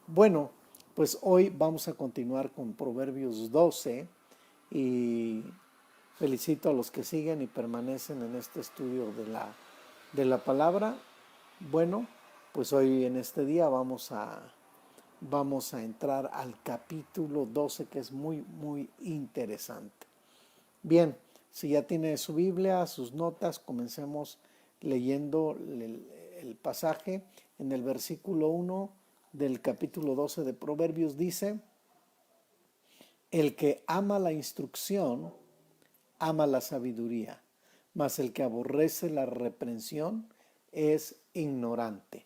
Bueno, pues hoy vamos a continuar con Proverbios 12 y felicito a los que siguen y permanecen en este estudio de la palabra. Bueno, pues hoy en este día vamos a entrar al capítulo 12 que es muy, muy interesante. Bien, si ya tiene su Biblia, sus notas, comencemos leyendo el pasaje. En el versículo 1 del capítulo 12 de Proverbios dice: el que ama la instrucción, ama la sabiduría, mas el que aborrece la reprensión es ignorante.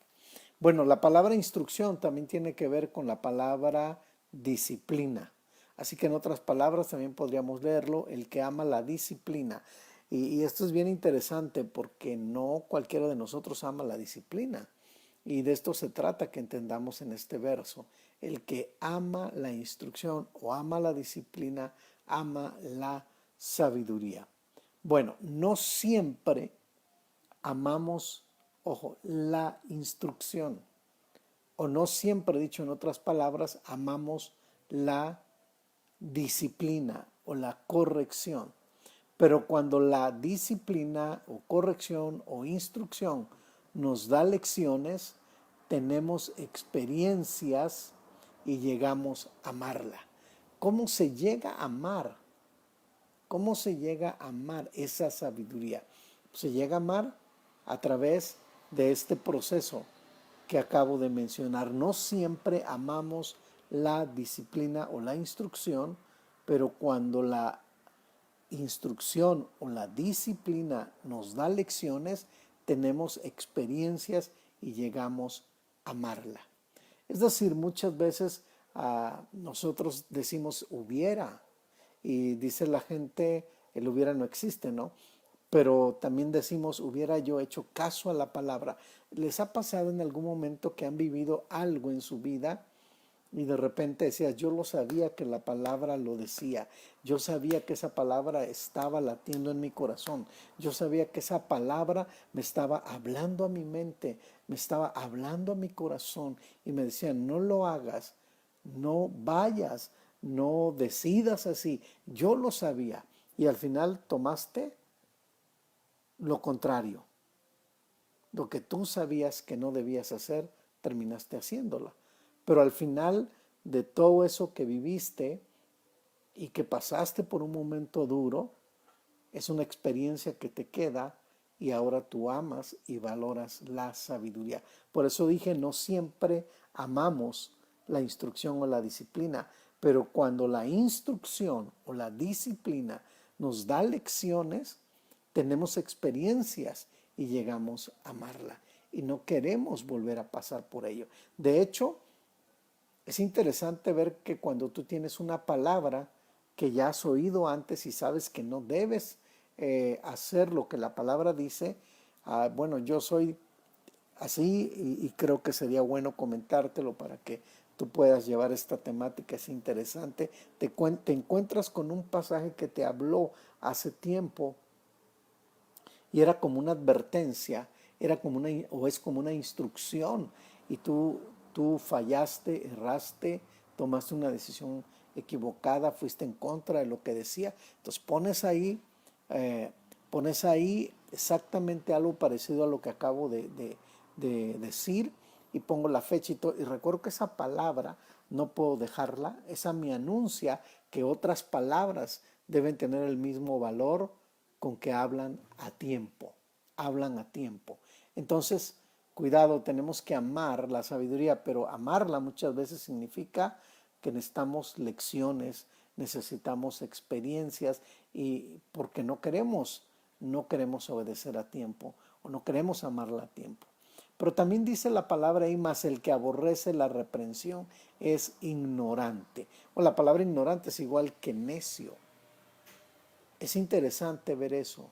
Bueno, la palabra instrucción también tiene que ver con la palabra disciplina. Así que en otras palabras también podríamos leerlo, el que ama la disciplina. Y esto es bien interesante porque no cualquiera de nosotros ama la disciplina. Y de esto se trata que entendamos en este verso. El que ama la instrucción o ama la disciplina, ama la sabiduría. Bueno, no siempre amamos, ojo, la instrucción. O no siempre, dicho en otras palabras, amamos la disciplina o la corrección. Pero cuando la disciplina o corrección o instrucción nos da lecciones, tenemos experiencias y llegamos a amarla. ¿Cómo se llega a amar? ¿Cómo se llega a amar esa sabiduría? Se llega a amar a través de este proceso que acabo de mencionar. No siempre amamos la disciplina o la instrucción, pero cuando la instrucción o la disciplina nos da lecciones, tenemos experiencias y llegamos a amarla. Es decir, muchas veces nosotros decimos hubiera y dice la gente, el hubiera no existe, ¿no? Pero también decimos hubiera yo hecho caso a la palabra. ¿Les ha pasado en algún momento que han vivido algo en su vida y de repente decías, yo lo sabía que la palabra lo decía, yo sabía que esa palabra estaba latiendo en mi corazón, yo sabía que esa palabra me estaba hablando a mi mente, me estaba hablando a mi corazón y me decían, no lo hagas, no vayas, no decidas así, yo lo sabía y al final tomaste lo contrario, lo que tú sabías que no debías hacer, terminaste haciéndola. Pero al final de todo eso que viviste y que pasaste por un momento duro, es una experiencia que te queda y ahora tú amas y valoras la sabiduría. Por eso dije, no siempre amamos la instrucción o la disciplina, pero cuando la instrucción o la disciplina nos da lecciones, tenemos experiencias y llegamos a amarla. Y no queremos volver a pasar por ello. De hecho, es interesante ver que cuando tú tienes una palabra que ya has oído antes y sabes que no debes hacer lo que la palabra dice, bueno, yo soy así y creo que sería bueno comentártelo para que tú puedas llevar esta temática, es interesante. Te encuentras con un pasaje que te habló hace tiempo y era como una advertencia, era como una, o es como una instrucción, y tú fallaste, erraste, tomaste una decisión equivocada, fuiste en contra de lo que decía. Entonces eh, pones ahí exactamente algo parecido a lo que acabo de decir y pongo la fecha y todo. Y recuerdo que esa palabra no puedo dejarla, esa me anuncia que otras palabras deben tener el mismo valor con que hablan a tiempo. Entonces, cuidado, tenemos que amar la sabiduría, pero amarla muchas veces significa que necesitamos lecciones, necesitamos experiencias y porque no queremos obedecer a tiempo o no queremos amarla a tiempo. Pero también dice la palabra ahí, más el que aborrece la reprensión es ignorante. O la palabra ignorante es igual que necio. Es interesante ver eso.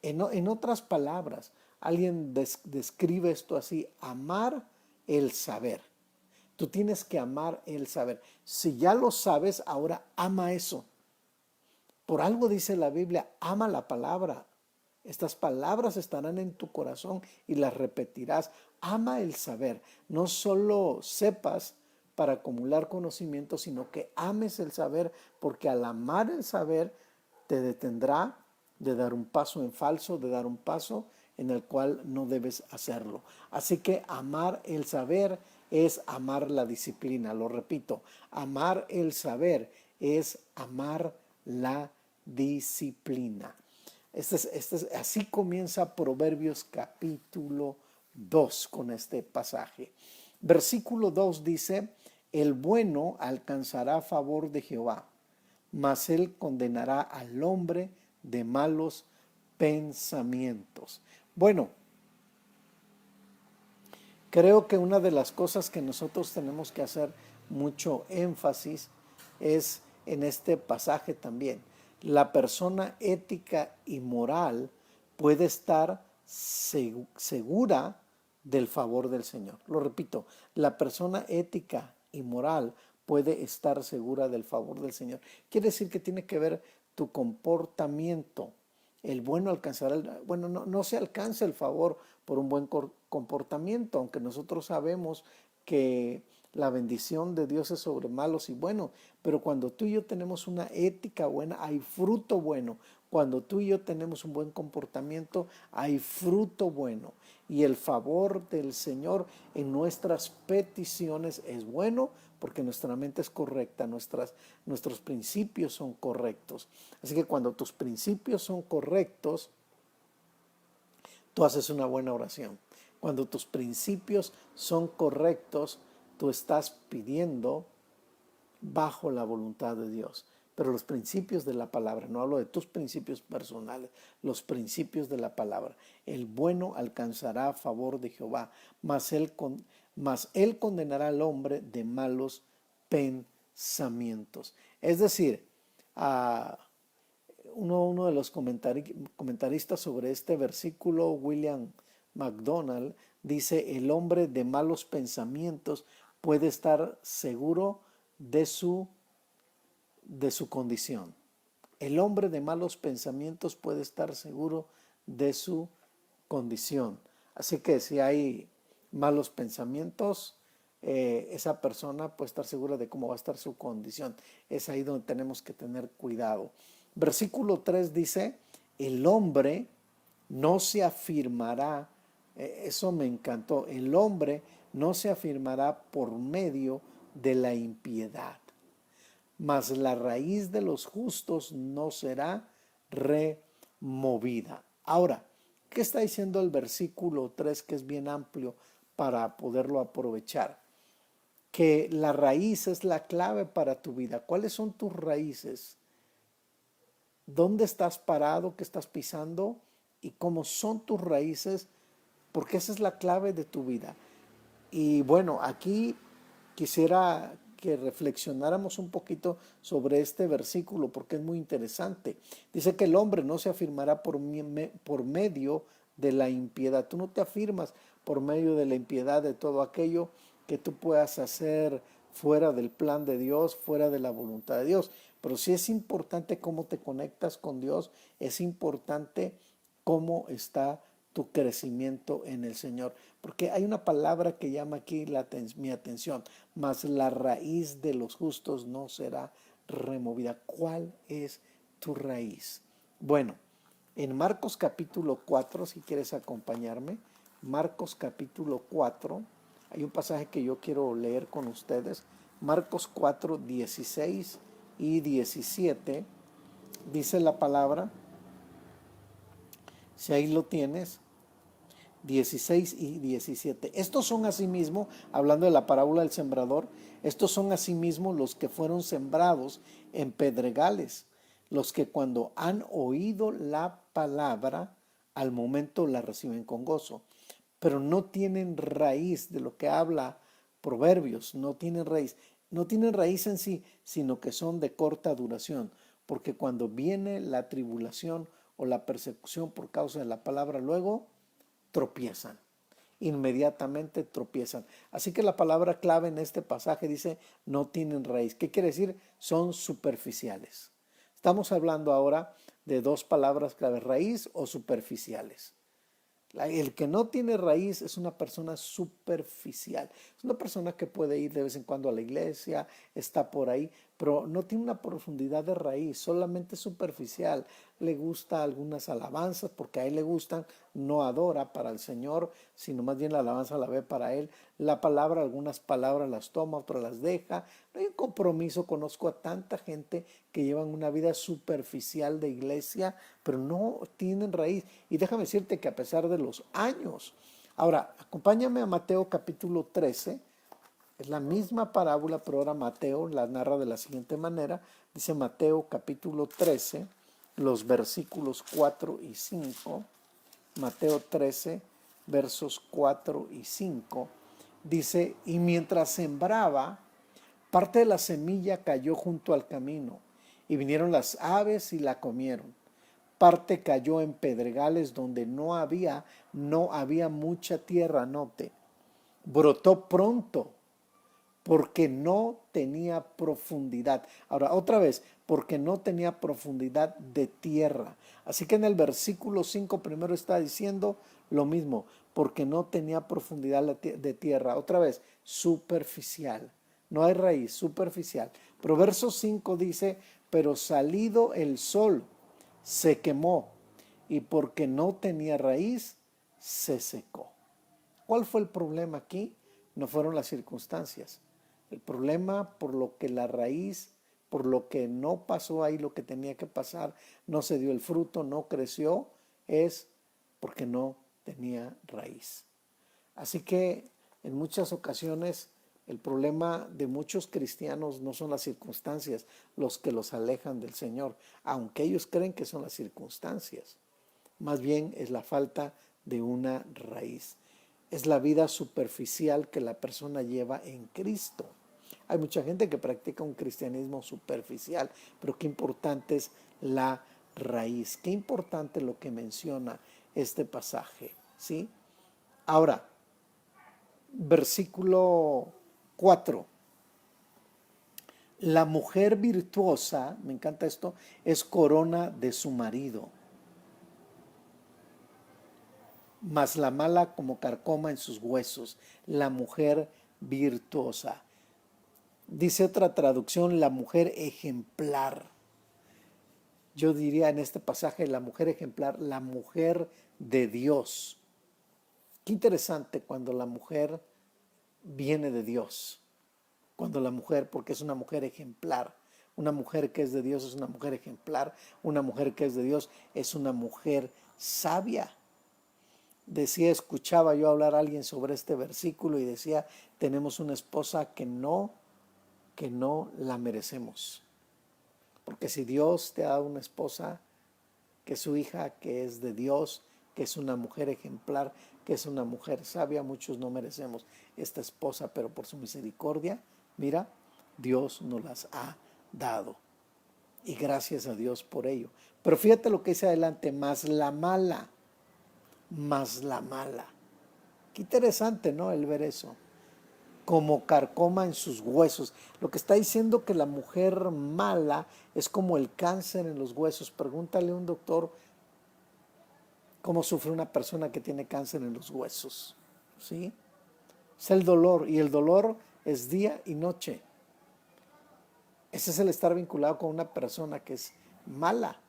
En otras palabras, alguien describe esto así, amar el saber. Tú tienes que amar el saber. Si ya lo sabes, ahora ama eso. Por algo dice la Biblia, ama la palabra. Estas palabras estarán en tu corazón y las repetirás. Ama el saber. No solo sepas para acumular conocimiento, sino que ames el saber, porque al amar el saber te detendrá de dar un paso en falso, de dar un paso en el cual no debes hacerlo. Así que amar el saber es amar la disciplina. Lo repito, amar el saber es amar la disciplina. Así comienza Proverbios capítulo 2 con este pasaje. Versículo 2 dice, el bueno alcanzará favor de Jehová, mas él condenará al hombre de malos pensamientos. Bueno, creo que una de las cosas que nosotros tenemos que hacer mucho énfasis es en este pasaje también. La persona ética y moral puede estar segura del favor del Señor. Lo repito, la persona ética y moral puede estar segura del favor del Señor. Quiere decir que tiene que ver tu comportamiento. El bueno alcanzará, no se alcanza el favor por un buen comportamiento, aunque nosotros sabemos que la bendición de Dios es sobre malos y buenos, pero cuando tú y yo tenemos una ética buena, hay fruto bueno. Cuando tú y yo tenemos un buen comportamiento, hay fruto bueno. Y el favor del Señor en nuestras peticiones es bueno porque nuestra mente es correcta, nuestros principios son correctos. Así que cuando tus principios son correctos, tú haces una buena oración. Cuando tus principios son correctos, tú estás pidiendo bajo la voluntad de Dios. Pero los principios de la palabra, no hablo de tus principios personales, los principios de la palabra. El bueno alcanzará favor de Jehová, mas él condenará al hombre de malos pensamientos. Es decir, uno de los comentaristas sobre este versículo, William MacDonald, dice, el hombre de malos pensamientos puede estar seguro de su condición. El hombre de malos pensamientos puede estar seguro de su condición. Así que si hay malos pensamientos, esa persona puede estar segura de cómo va a estar su condición. Es ahí donde tenemos que tener cuidado. Versículo 3 dice, el hombre no se afirmará, eso me encantó, el hombre no se afirmará por medio de la impiedad, mas la raíz de los justos no será removida. Ahora, ¿qué está diciendo el versículo 3, que es bien amplio para poderlo aprovechar? Que la raíz es la clave para tu vida. ¿Cuáles son tus raíces? ¿Dónde estás parado? ¿Qué estás pisando? ¿Y cómo son tus raíces? Porque esa es la clave de tu vida. Y bueno, aquí quisiera que reflexionáramos un poquito sobre este versículo porque es muy interesante. Dice que el hombre no se afirmará por medio de la impiedad. Tú no te afirmas por medio de la impiedad, de todo aquello que tú puedas hacer fuera del plan de Dios, fuera de la voluntad de Dios. Pero sí es importante cómo te conectas con Dios, es importante cómo está tu crecimiento en el Señor. Porque hay una palabra que llama aquí mi atención, mas la raíz de los justos no será removida. ¿Cuál es tu raíz? Bueno, en Marcos capítulo 4, si quieres acompañarme, Marcos capítulo 4, hay un pasaje que yo quiero leer con ustedes, Marcos 4, 16 y 17, dice la palabra, si ahí lo tienes, 16 y 17. Estos son asimismo, hablando de la parábola del sembrador, estos son asimismo los que fueron sembrados en pedregales, los que cuando han oído la palabra, al momento la reciben con gozo, pero no tienen raíz. De lo que habla Proverbios, no tienen raíz en sí, sino que son de corta duración, porque cuando viene la tribulación o la persecución por causa de la palabra, luego tropiezan, inmediatamente tropiezan. Así que la palabra clave en este pasaje dice, no tienen raíz. ¿Qué quiere decir? Son superficiales. Estamos hablando ahora de dos palabras clave, raíz o superficiales. El que no tiene raíz es una persona superficial. Es una persona que puede ir de vez en cuando a la iglesia, está por ahí, pero no tiene una profundidad de raíz, solamente superficial. Le gusta algunas alabanzas porque a él le gustan, no adora para el Señor, sino más bien la alabanza la ve para él. La palabra, algunas palabras las toma, otras las deja. No hay un compromiso. Conozco a tanta gente que llevan una vida superficial de iglesia, pero no tienen raíz. Y déjame decirte que a pesar de los años. Ahora, acompáñame a Mateo capítulo 13. Es la misma parábola, pero ahora Mateo la narra de la siguiente manera. Dice Mateo capítulo 13, los versículos 4 y 5. Mateo 13, versos 4 y 5. Dice, y mientras sembraba, parte de la semilla cayó junto al camino, y vinieron las aves y la comieron. Parte cayó en pedregales donde no había mucha tierra, note. Brotó pronto porque no tenía profundidad. Ahora, otra vez, porque no tenía profundidad de tierra. Así que en el versículo 5 primero está diciendo lo mismo, porque no tenía profundidad de tierra. Otra vez, superficial. No hay raíz, superficial. Pero verso 5 dice, pero salido el sol, se quemó, y porque no tenía raíz, se secó. ¿Cuál fue el problema aquí? No fueron las circunstancias. El problema por lo que la raíz, por lo que no pasó ahí lo que tenía que pasar, no se dio el fruto, no creció, es porque no tenía raíz. Así que en muchas ocasiones el problema de muchos cristianos no son las circunstancias los que los alejan del Señor, aunque ellos creen que son las circunstancias. Más bien es la falta de una raíz. Es la vida superficial que la persona lleva en Cristo. Hay mucha gente que practica un cristianismo superficial, pero qué importante es la raíz. Qué importante lo que menciona este pasaje, ¿sí? Ahora, versículo 4. La mujer virtuosa, me encanta esto, es corona de su marido, mas la mala como carcoma en sus huesos. La mujer virtuosa. Dice otra traducción, la mujer ejemplar. Yo diría en este pasaje, la mujer ejemplar, la mujer de Dios. Qué interesante cuando la mujer viene de Dios. Cuando la mujer, porque es una mujer ejemplar. Una mujer que es de Dios es una mujer ejemplar. Una mujer que es de Dios es una mujer sabia. Escuchaba yo hablar a alguien sobre este versículo y decía, tenemos una esposa que no la merecemos. Porque si Dios te ha dado una esposa, que es su hija, que es de Dios, que es una mujer ejemplar, que es una mujer sabia, muchos no merecemos esta esposa, pero por su misericordia, mira, Dios nos las ha dado. Y gracias a Dios por ello. Pero fíjate lo que dice adelante, más la mala. Qué interesante, ¿no? El ver eso. Como carcoma en sus huesos. Lo que está diciendo que la mujer mala es como el cáncer en los huesos. Pregúntale a un doctor cómo sufre una persona que tiene cáncer en los huesos. ¿Sí? Es el dolor, y el dolor es día y noche. Ese es el estar vinculado con una persona que es mala.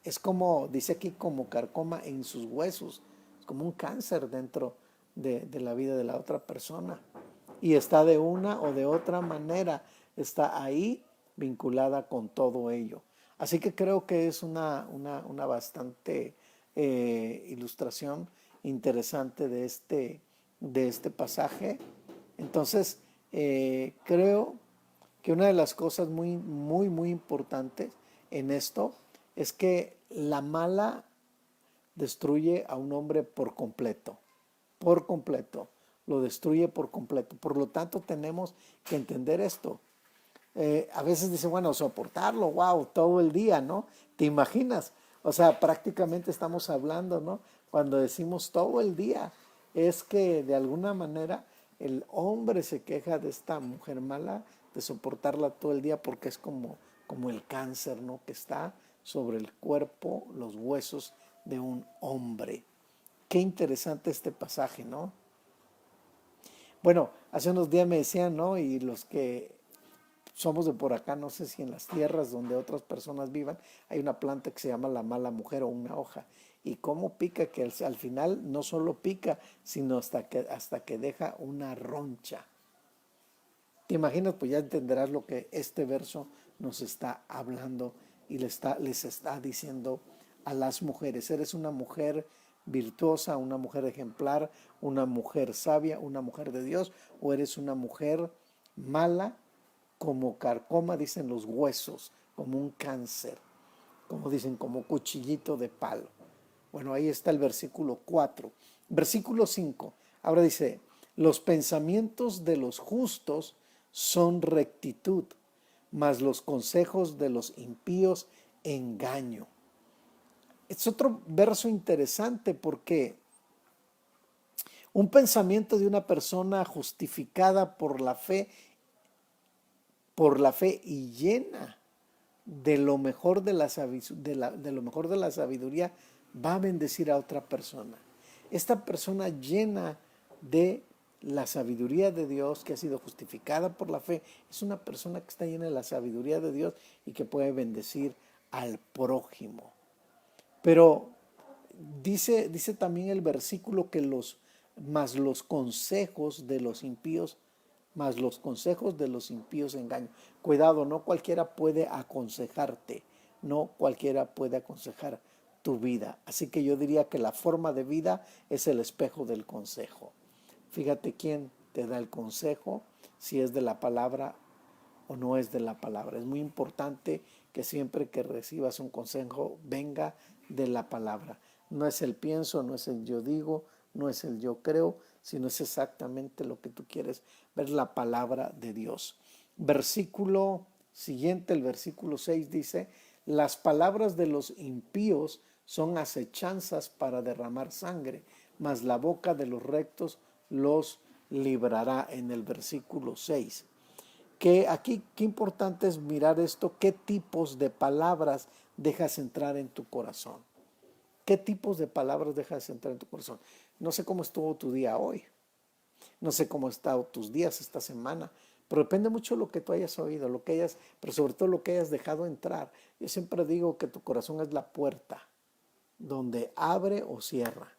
Es como, dice aquí, como carcoma en sus huesos. Es como un cáncer dentro de la vida de la otra persona. Y está de una o de otra manera, está ahí vinculada con todo ello. Así que creo que es una bastante ilustración interesante de este pasaje. Entonces, creo que una de las cosas muy, muy, muy importantes en esto es que la mala destruye a un hombre por completo, lo destruye por completo. Por lo tanto, tenemos que entender esto. A veces dice, bueno, soportarlo, wow, todo el día, ¿no? ¿Te imaginas? O sea, prácticamente estamos hablando, ¿no? Cuando decimos todo el día, es que de alguna manera el hombre se queja de esta mujer mala, de soportarla todo el día porque es como el cáncer, ¿no? Que está sobre el cuerpo, los huesos de un hombre. Qué interesante este pasaje, ¿no? Bueno, hace unos días me decían, ¿no? Y los que somos de por acá, no sé si en las tierras donde otras personas vivan, hay una planta que se llama la mala mujer o una hoja. Y cómo pica, que al final no solo pica, sino hasta que deja una roncha. ¿Te imaginas? Pues ya entenderás lo que este verso nos está hablando y les está diciendo a las mujeres. Eres una mujer virtuosa, una mujer ejemplar, una mujer sabia, una mujer de Dios, o eres una mujer mala como carcoma, dicen los huesos, como un cáncer, como dicen, como cuchillito de palo. Bueno, ahí está el versículo 4. Versículo 5. Ahora dice, los pensamientos de los justos son rectitud, mas los consejos de los impíos engaño. Es otro verso interesante porque un pensamiento de una persona justificada por la fe y llena de lo mejor de lo mejor de la sabiduría, va a bendecir a otra persona. Esta persona llena de la sabiduría de Dios, que ha sido justificada por la fe, es una persona que está llena de la sabiduría de Dios y que puede bendecir al prójimo. Pero dice también el versículo que los consejos de los impíos, mas los consejos de los impíos engaño. Cuidado, no cualquiera puede aconsejarte, no cualquiera puede aconsejar tu vida. Así que yo diría que la forma de vida es el espejo del consejo. Fíjate quién te da el consejo, si es de la palabra o no es de la palabra. Es muy importante que siempre que recibas un consejo venga de la palabra. No es el pienso, no es el yo digo, no es el yo creo, sino es exactamente lo que tú quieres ver, la palabra de Dios. Versículo siguiente, el versículo 6 dice, las palabras de los impíos son acechanzas para derramar sangre, mas la boca de los rectos los librará, en el versículo 6. Que aquí, qué importante es mirar esto, qué tipos de palabras dejas entrar en tu corazón. ¿Qué tipos de palabras dejas entrar en tu corazón? No sé cómo estuvo tu día hoy, no sé cómo han estado tus días esta semana, pero depende mucho de lo que tú hayas oído, pero sobre todo lo que hayas dejado entrar. Yo siempre digo que tu corazón es la puerta donde abre o cierra.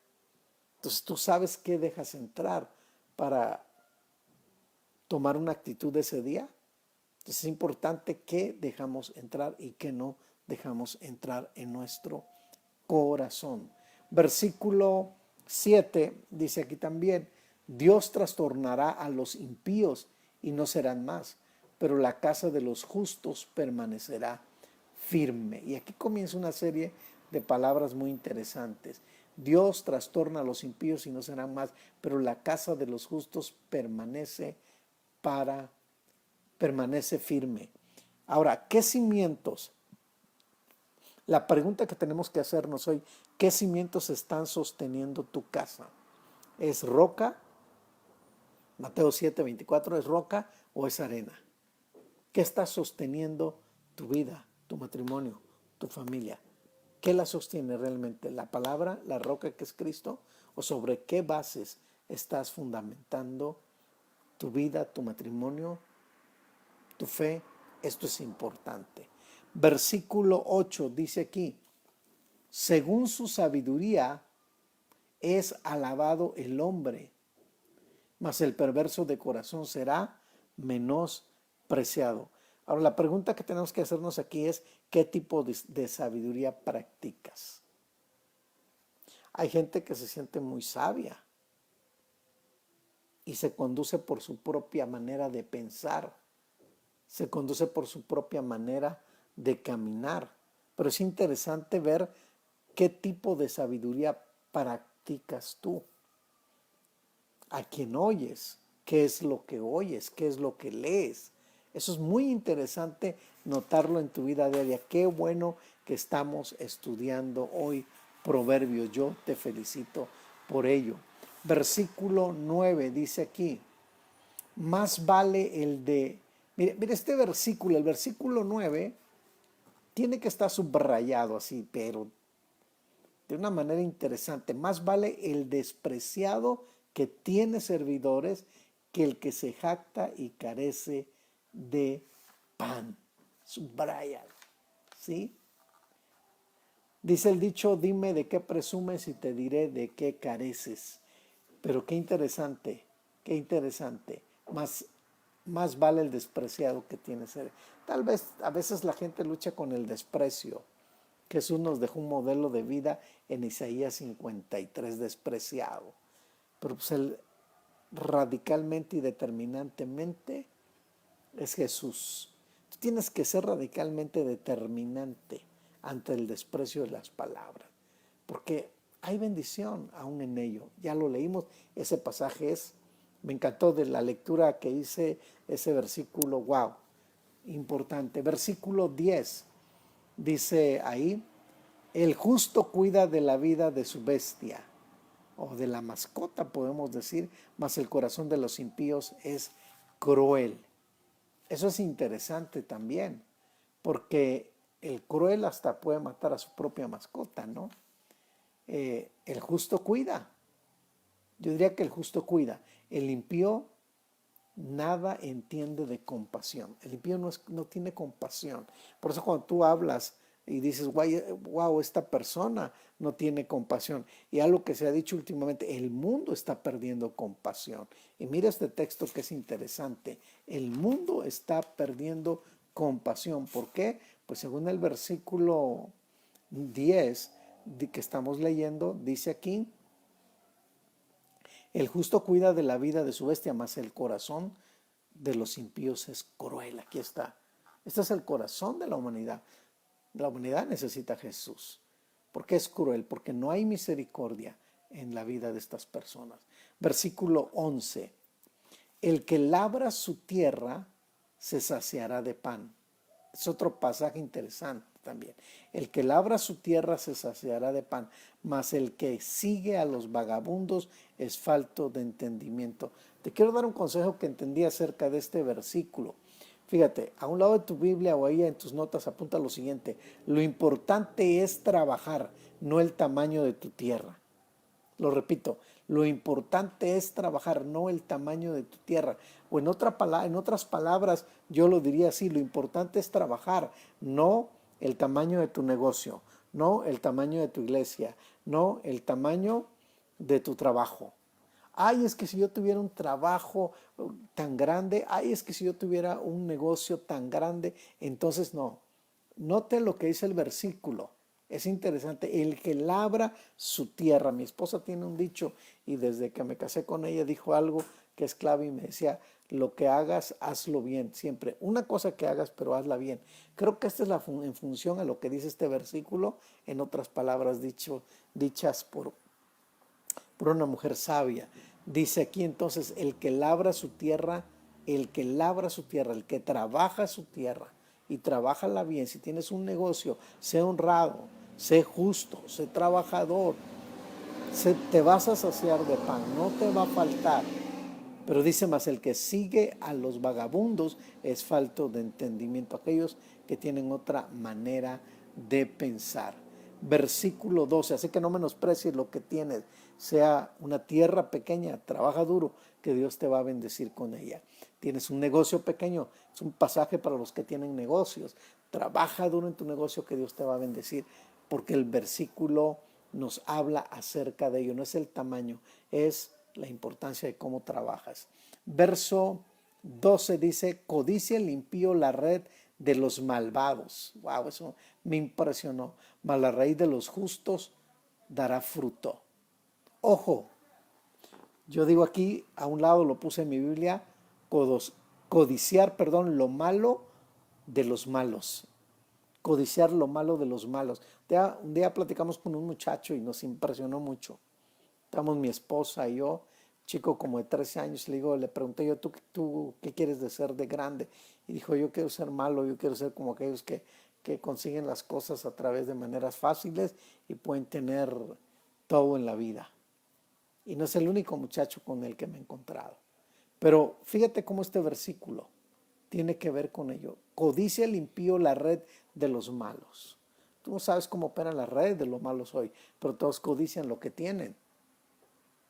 Entonces tú sabes qué dejas entrar para tomar una actitud ese día. Entonces es importante qué dejamos entrar y qué no dejamos entrar en nuestro corazón. Versículo 7 dice aquí también, Dios trastornará a los impíos y no serán más, pero la casa de los justos permanecerá firme. Y aquí comienza una serie de palabras muy interesantes. Dios trastorna a los impíos y no serán más, pero la casa de los justos permanece firme. Ahora, ¿qué cimientos? La pregunta que tenemos que hacernos hoy, ¿qué cimientos están sosteniendo tu casa? ¿Es roca? Mateo 7:24, ¿es roca o es arena? ¿Qué está sosteniendo tu vida, tu matrimonio, tu familia? ¿Qué la sostiene realmente? ¿La palabra, la roca que es Cristo? ¿O sobre qué bases estás fundamentando tu vida, tu matrimonio, tu fe? Esto es importante. Versículo 8 dice aquí, según su sabiduría es alabado el hombre, mas el perverso de corazón será menospreciado. Ahora, la pregunta que tenemos que hacernos aquí es, ¿qué tipo de sabiduría practicas? Hay gente que se siente muy sabia y se conduce por su propia manera de pensar, se conduce por su propia manera de caminar. Pero es interesante ver qué tipo de sabiduría practicas tú. A quién oyes, qué es lo que oyes, qué es lo que lees. Eso es muy interesante notarlo en tu vida diaria. Qué bueno que estamos estudiando hoy Proverbios. Yo te felicito por ello. Versículo 9 dice aquí, más vale el de... Mire este versículo, el versículo 9 tiene que estar subrayado así, pero de una manera interesante. Más vale el despreciado que tiene servidores que el que se jacta y carece de pan. Subraya, ¿sí? Dice el dicho, dime de qué presumes y te diré de qué careces. Pero qué interesante, qué interesante. Más vale el despreciado que tiene ser. Tal vez a veces la gente lucha con el desprecio. Jesús nos dejó un modelo de vida en Isaías 53, despreciado. Pero pues él radicalmente y determinantemente es Jesús. Tú tienes que ser radicalmente determinante ante el desprecio de las palabras, porque hay bendición aún en ello. Ya lo leímos, ese pasaje me encantó de la lectura que hice, ese versículo, wow, importante. Versículo 10, dice ahí, el justo cuida de la vida de su bestia, o de la mascota podemos decir, mas el corazón de los impíos es cruel. Eso es interesante también, porque el cruel hasta puede matar a su propia mascota, ¿no? El justo cuida. Yo diría que el justo cuida. El impío nada entiende de compasión. El impío no tiene compasión. Por eso cuando tú hablas y dices, wow, esta persona no tiene compasión. Y algo que se ha dicho últimamente, el mundo está perdiendo compasión. Y mira este texto que es interesante. El mundo está perdiendo compasión. ¿Por qué? Pues según el versículo 10 que estamos leyendo, dice aquí, el justo cuida de la vida de su bestia, mas el corazón de los impíos es cruel. Aquí está. Este es el corazón de la humanidad. La humanidad necesita a Jesús. ¿Por qué es cruel? Porque no hay misericordia en la vida de estas personas. Versículo 11. El que labra su tierra se saciará de pan. Es otro pasaje interesante también. El que labra su tierra se saciará de pan, mas el que sigue a los vagabundos es falto de entendimiento. Te quiero dar un consejo que entendí acerca de este versículo. Fíjate, a un lado de tu Biblia o ahí en tus notas apunta lo siguiente: lo importante es trabajar, no el tamaño de tu tierra. Lo repito, lo importante es trabajar, no el tamaño de tu tierra. O en otras palabras, yo lo diría así, lo importante es trabajar, no el tamaño de tu negocio, no el tamaño de tu iglesia, no el tamaño de tu trabajo. Ay, es que si yo tuviera un trabajo tan grande, ay, es que si yo tuviera un negocio tan grande, entonces no. Note lo que dice el versículo. Es interesante, el que labra su tierra. Mi esposa tiene un dicho y desde que me casé con ella dijo algo que es clave y me decía, lo que hagas, hazlo bien, siempre. Una cosa que hagas, pero hazla bien. Creo que esta es en función a lo que dice este versículo, en otras palabras dichas por una mujer sabia. Dice aquí entonces, el que labra su tierra, el que labra su tierra, el que trabaja su tierra y trabájala bien. Si tienes un negocio, sé honrado, sé justo, sé trabajador, te vas a saciar de pan, no te va a faltar. Pero dice más, el que sigue a los vagabundos es falto de entendimiento, aquellos que tienen otra manera de pensar. Versículo 12, así que no menosprecies lo que tienes, sea una tierra pequeña, trabaja duro, que Dios te va a bendecir con ella. Tienes un negocio pequeño, es un pasaje para los que tienen negocios, trabaja duro en tu negocio que Dios te va a bendecir, porque el versículo nos habla acerca de ello, no es el tamaño, es la importancia de cómo trabajas. Verso 12 dice, codicia el impío la red de los malvados. Wow, eso me impresionó. Mas la raíz de los justos dará fruto. Ojo, yo digo aquí, a un lado lo puse en mi Biblia, codiciar, lo malo de los malos. Codiciar lo malo de los malos. Un día platicamos con un muchacho y nos impresionó mucho. Estamos mi esposa y yo, chico como de 13 años, le pregunté yo, ¿tú qué quieres de ser de grande? Y dijo, yo quiero ser malo, yo quiero ser como aquellos que consiguen las cosas a través de maneras fáciles y pueden tener todo en la vida. Y no es el único muchacho con el que me he encontrado. Pero fíjate cómo este versículo tiene que ver con ello. Codicia el impío la red de los malos. Tú no sabes cómo operan las redes de los malos hoy, pero todos codician lo que tienen.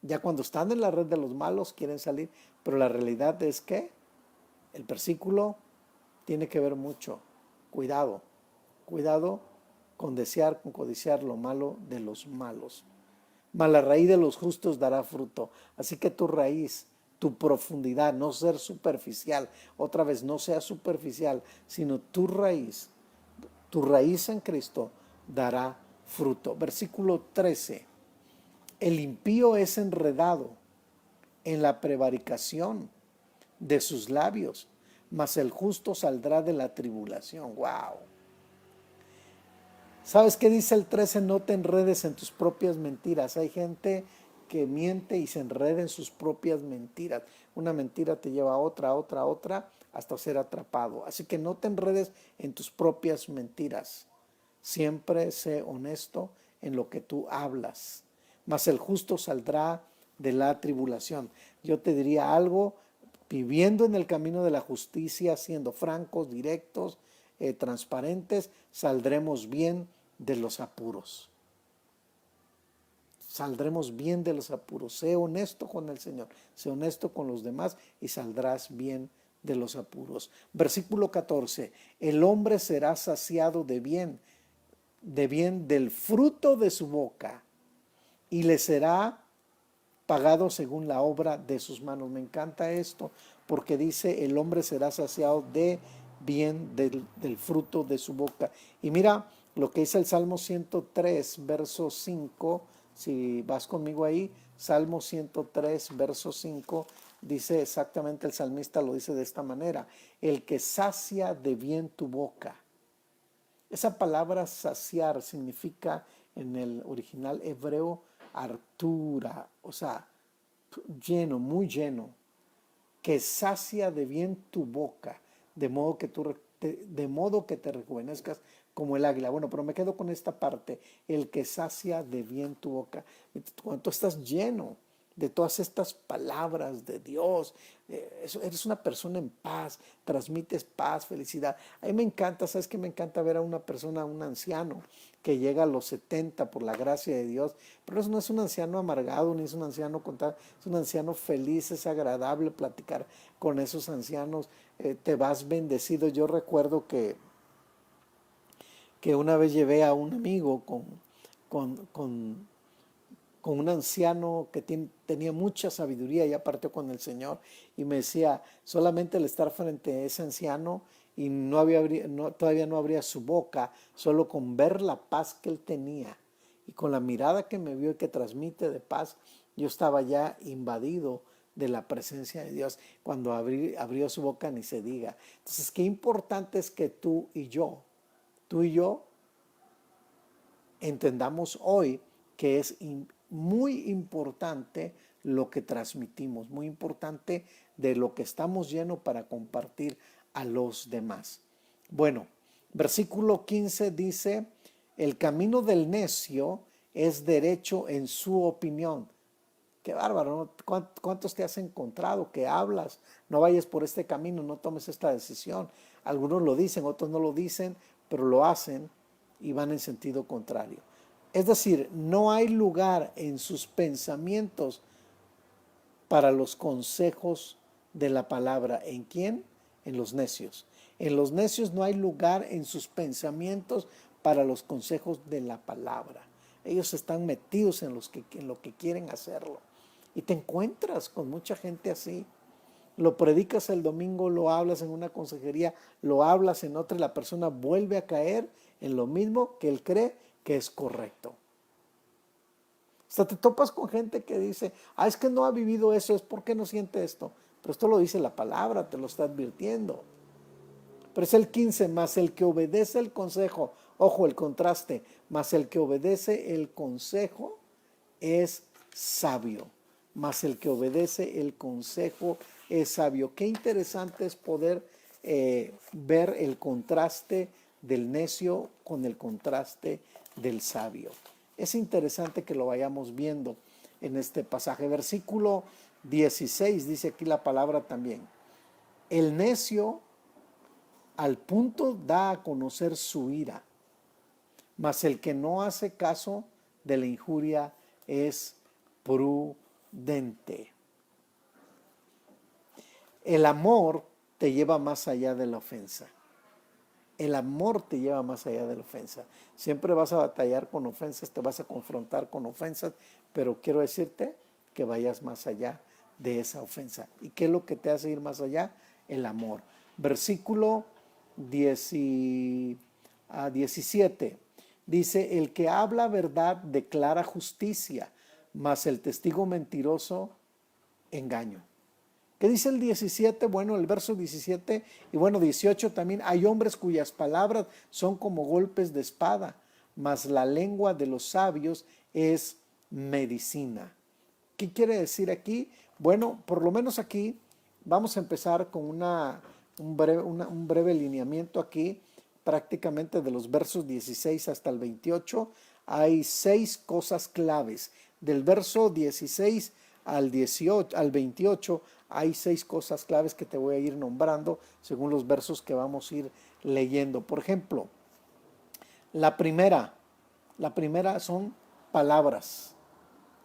Ya cuando están en la red de los malos quieren salir, pero la realidad es que el versículo tiene que ver mucho. Cuidado, cuidado con desear, con codiciar lo malo de los malos. Mas la raíz de los justos dará fruto. Así que tu raíz, tu profundidad, no ser superficial, otra vez no sea superficial, sino tu raíz en Cristo dará fruto. Versículo 13. El impío es enredado en la prevaricación de sus labios, mas el justo saldrá de la tribulación. ¡Wow! ¿Sabes qué dice el 13? No te enredes en tus propias mentiras. Hay gente que miente y se enreda en sus propias mentiras. Una mentira te lleva a otra, hasta ser atrapado. Así que no te enredes en tus propias mentiras. Siempre sé honesto en lo que tú hablas. Mas el justo saldrá de la tribulación. Yo te diría algo, viviendo en el camino de la justicia, siendo francos, directos, transparentes, saldremos bien de los apuros. Saldremos bien de los apuros. Sé honesto con el Señor, sé honesto con los demás y saldrás bien de los apuros. Versículo 14. El hombre será saciado de bien del fruto de su boca y le será pagado según la obra de sus manos. Me encanta esto porque dice el hombre será saciado de bien del fruto de su boca. Y mira lo que dice el Salmo 103, verso 5. Si vas conmigo ahí, Salmo 103, verso 5, dice exactamente, el salmista lo dice de esta manera: el que sacia de bien tu boca. Esa palabra saciar significa en el original hebreo hartura, o sea, lleno, muy lleno, que sacia de bien tu boca, de modo que te rejuvenezcas como el águila. Bueno, pero me quedo con esta parte, el que sacia de bien tu boca. Cuando tú estás lleno de todas estas palabras de Dios, eres una persona en paz, transmites paz, felicidad. A mí me encanta, ¿sabes qué? Me encanta ver a una persona, un anciano que llega a los 70 por la gracia de Dios, pero eso no es un anciano amargado, ni es un anciano contado, es un anciano feliz, es agradable platicar con esos ancianos, te vas bendecido. Yo recuerdo que una vez llevé a un amigo con, con, con un anciano que tenía mucha sabiduría, ya partió con el Señor, y me decía, solamente el estar frente a ese anciano y todavía no abría su boca, solo con ver la paz que él tenía y con la mirada que me vio y que transmite de paz, yo estaba ya invadido de la presencia de Dios. Cuando abrió su boca, ni se diga. Entonces, qué importante es que tú y yo entendamos hoy que es muy importante lo que transmitimos, muy importante de lo que estamos llenos para compartir a los demás. Bueno, versículo 15 dice, el camino del necio es derecho en su opinión. Qué bárbaro, ¿no? ¿Cuántos te has encontrado que hablas? No vayas por este camino, no tomes esta decisión. Algunos lo dicen, otros no lo dicen, pero lo hacen y van en sentido contrario. Es decir, no hay lugar en sus pensamientos para los consejos de la palabra. ¿En quién? En los necios. En los necios no hay lugar en sus pensamientos para los consejos de la palabra. Ellos están metidos en lo que quieren hacerlo. Y te encuentras con mucha gente así. Lo predicas el domingo, lo hablas en una consejería, lo hablas en otra y la persona vuelve a caer en lo mismo que él cree que es correcto. Hasta te topas con gente que dice, es que no ha vivido eso, es porque no siente esto. Pero esto lo dice la palabra, te lo está advirtiendo. Pero es el 15, más el que obedece el consejo, ojo el contraste, más el que obedece el consejo es sabio, más el que obedece el consejo es sabio. Qué interesante es poder ver el contraste del necio con el contraste del sabio. Es interesante que lo vayamos viendo en este pasaje. Versículo 16 dice aquí la palabra también. El necio al punto da a conocer su ira, mas el que no hace caso de la injuria es prudente. El amor te lleva más allá de la ofensa. El amor te lleva más allá de la ofensa. Siempre vas a batallar con ofensas, te vas a confrontar con ofensas, pero quiero decirte que vayas más allá de esa ofensa. ¿Y qué es lo que te hace ir más allá? El amor. Versículo 17 dice: el que habla verdad declara justicia, mas el testigo mentiroso engaño. ¿Qué dice el 17? Bueno, el verso 17 y bueno, 18 también. Hay hombres cuyas palabras son como golpes de espada, mas la lengua de los sabios es medicina. ¿Qué quiere decir aquí? Bueno, por lo menos aquí vamos a empezar con un breve lineamiento aquí, prácticamente de los versos 16 hasta el 28. Hay 6 cosas claves. Del verso 16 al 28 hay 6 cosas claves que te voy a ir nombrando según los versos que vamos a ir leyendo. Por ejemplo, la primera son palabras.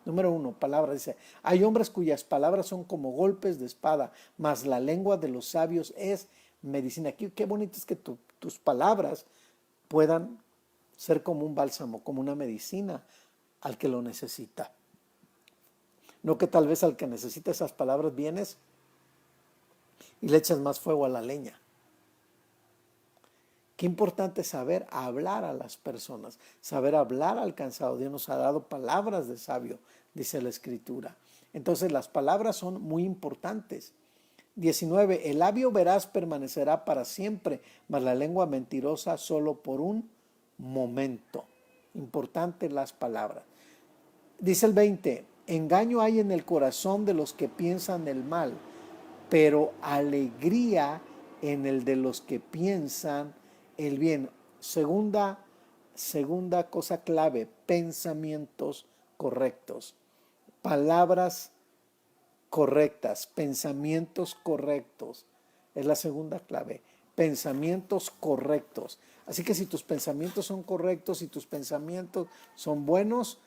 Número 1, palabras. Dice: hay hombres cuyas palabras son como golpes de espada, mas la lengua de los sabios es medicina. Aquí, qué bonito es que tus palabras puedan ser como un bálsamo, como una medicina al que lo necesita. No que tal vez al que necesita esas palabras vienes y le echas más fuego a la leña. Qué importante saber hablar a las personas, saber hablar al cansado. Dios nos ha dado palabras de sabio, dice la Escritura. Entonces las palabras son muy importantes. 19. El labio veraz permanecerá para siempre, mas la lengua mentirosa solo por un momento. Importante las palabras. Dice el 20. Engaño hay en el corazón de los que piensan el mal, pero alegría en el de los que piensan el bien. Segunda cosa clave: pensamientos correctos, palabras correctas, pensamientos correctos. Es la segunda clave: pensamientos correctos. Así que si tus pensamientos son correctos, si tus pensamientos son buenos,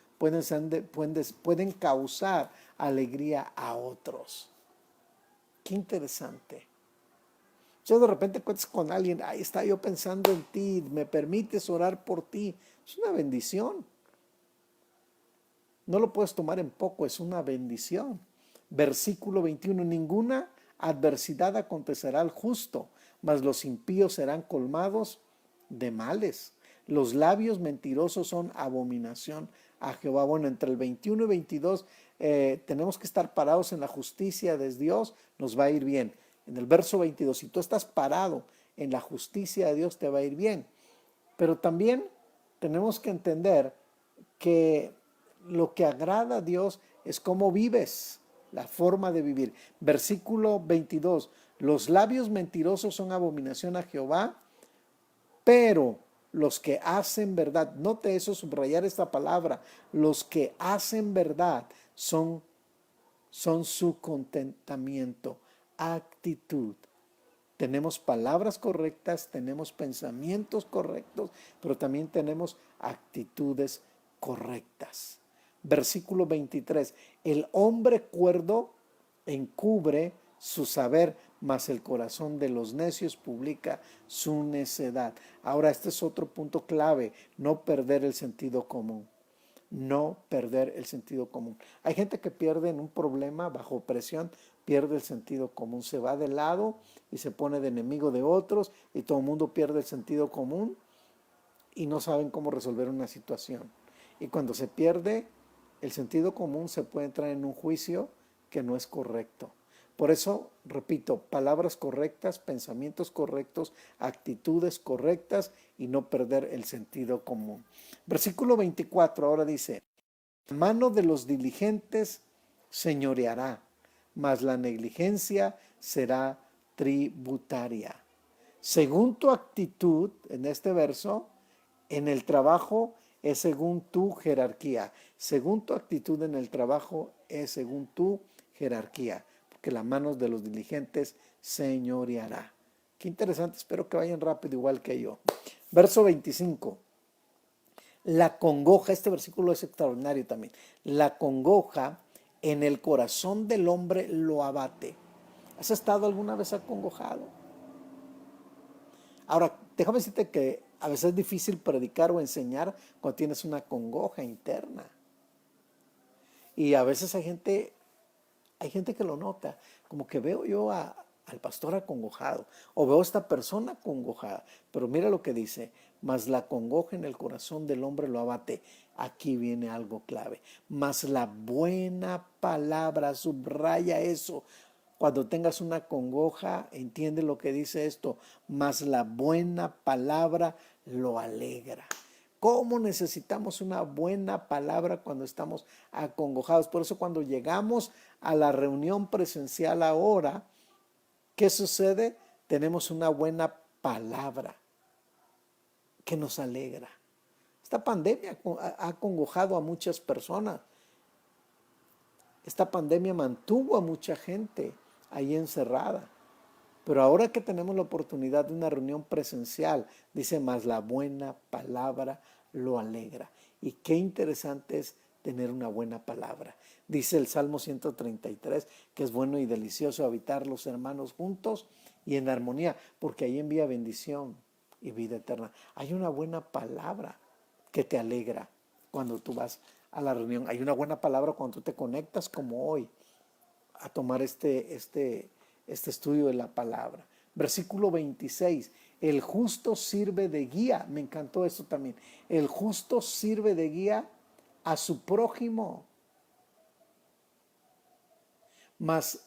pueden causar alegría a otros. Qué interesante. Yo de repente cuentas con alguien: ahí está yo pensando en ti, me permites orar por ti. Es una bendición. No lo puedes tomar en poco, es una bendición. Versículo 21. Ninguna adversidad acontecerá al justo, mas los impíos serán colmados de males. Los labios mentirosos son abominación a Jehová. Bueno, entre el 21 y 22 tenemos que estar parados en la justicia de Dios, nos va a ir bien. En el verso 22, si tú estás parado en la justicia de Dios, te va a ir bien. Pero también tenemos que entender que lo que agrada a Dios es cómo vives, la forma de vivir. Versículo 22, los labios mentirosos son abominación a Jehová, pero los que hacen verdad, note eso, subrayar esta palabra, los que hacen verdad son su contentamiento, actitud. Tenemos palabras correctas, tenemos pensamientos correctos, pero también tenemos actitudes correctas. Versículo 23. El hombre cuerdo encubre su saber, mas el corazón de los necios publica su necedad. Ahora, este es otro punto clave: no perder el sentido común. No perder el sentido común. Hay gente que pierde en un problema, bajo presión, pierde el sentido común. Se va de lado y se pone de enemigo de otros y todo el mundo pierde el sentido común y no saben cómo resolver una situación. Y cuando se pierde el sentido común, se puede entrar en un juicio que no es correcto. Por eso, repito, palabras correctas, pensamientos correctos, actitudes correctas y no perder el sentido común. Versículo 24 ahora dice: la mano de los diligentes señoreará, mas la negligencia será tributaria. Según tu actitud, en este verso, en el trabajo es según tu jerarquía. Según tu actitud en el trabajo es según tu jerarquía. Porque la mano de los diligentes señoreará. Qué interesante, espero que vayan rápido igual que yo. Verso 25. La congoja, este versículo es extraordinario también. La congoja en el corazón del hombre lo abate. ¿Has estado alguna vez acongojado? Ahora, déjame decirte que a veces es difícil predicar o enseñar cuando tienes una congoja interna. Y a veces hay gente que lo nota, como que veo yo al pastor acongojado o veo a esta persona acongojada, pero mira lo que dice, mas la congoja en el corazón del hombre lo abate. Aquí viene algo clave, mas la buena palabra, subraya eso. Cuando tengas una congoja, entiende lo que dice esto, mas la buena palabra lo alegra. ¿Cómo necesitamos una buena palabra cuando estamos acongojados? Por eso cuando llegamos a la reunión presencial ahora, ¿qué sucede? Tenemos una buena palabra que nos alegra. Esta pandemia ha acongojado a muchas personas. Esta pandemia mantuvo a mucha gente ahí encerrada. Pero ahora que tenemos la oportunidad de una reunión presencial, dice, más la buena palabra lo alegra. Y qué interesante es tener una buena palabra. Dice el Salmo 133 que es bueno y delicioso habitar los hermanos juntos y en armonía, porque ahí envía bendición y vida eterna. Hay una buena palabra que te alegra cuando tú vas a la reunión. Hay una buena palabra cuando tú te conectas como hoy a tomar este estudio de la palabra. Versículo 26. El justo sirve de guía. Me encantó eso también. El justo sirve de guía a su prójimo. Mas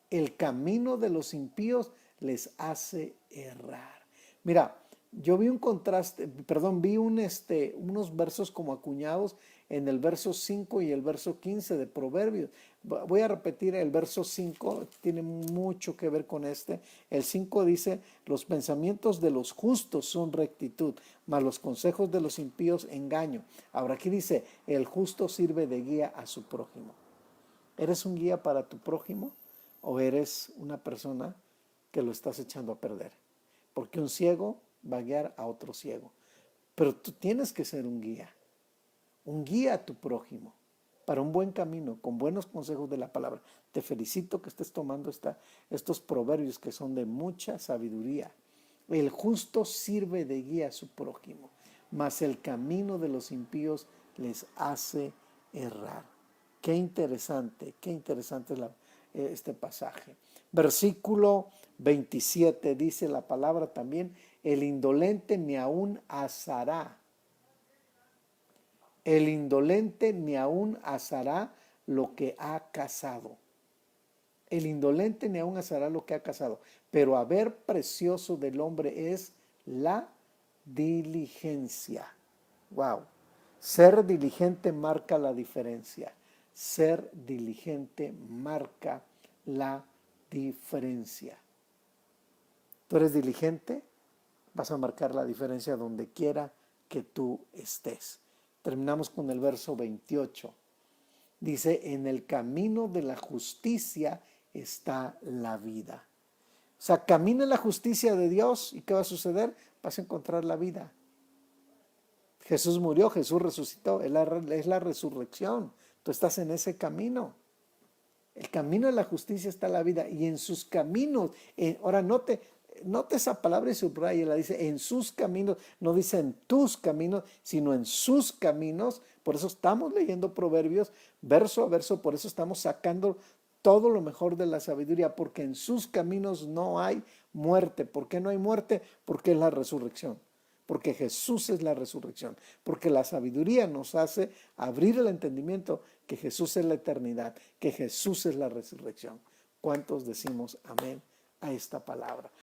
el camino de los impíos les hace errar. Mira, yo vi un contraste, vi unos versos como acuñados en el verso 5 y el verso 15 de Proverbios. Voy a repetir el verso 5, tiene mucho que ver con este. El 5 dice, los pensamientos de los justos son rectitud, mas los consejos de los impíos engaño. Ahora aquí dice, el justo sirve de guía a su prójimo. ¿Eres un guía para tu prójimo o eres una persona que lo estás echando a perder? Porque un ciego va a guiar a otro ciego. Pero tú tienes que ser un guía a tu prójimo para un buen camino, con buenos consejos de la palabra. Te felicito que estés tomando estos proverbios que son de mucha sabiduría. El justo sirve de guía a su prójimo, mas el camino de los impíos les hace errar. Qué interesante es este pasaje. Versículo 27 dice la palabra también, el indolente ni aún asará. El indolente ni aún asará lo que ha cazado. El indolente ni aún asará lo que ha cazado. Pero haber precioso del hombre es la diligencia. Wow. Ser diligente marca la diferencia. Ser diligente marca la diferencia. ¿Tú eres diligente? Vas a marcar la diferencia donde quiera que tú estés. Terminamos con el verso 28. Dice, en el camino de la justicia está la vida. O sea, camina en la justicia de Dios y ¿qué va a suceder? Vas a encontrar la vida. Jesús murió, Jesús resucitó, es la resurrección. Tú estás en ese camino. El camino de la justicia está la vida y en sus caminos. Ahora note esa palabra y subraya, dice en sus caminos, no dice en tus caminos, sino en sus caminos. Por eso estamos leyendo Proverbios verso a verso, por eso estamos sacando todo lo mejor de la sabiduría, porque en sus caminos no hay muerte. ¿Por qué no hay muerte? Porque es la resurrección. Porque Jesús es la resurrección, porque la sabiduría nos hace abrir el entendimiento que Jesús es la eternidad, que Jesús es la resurrección. ¿Cuántos decimos amén a esta palabra?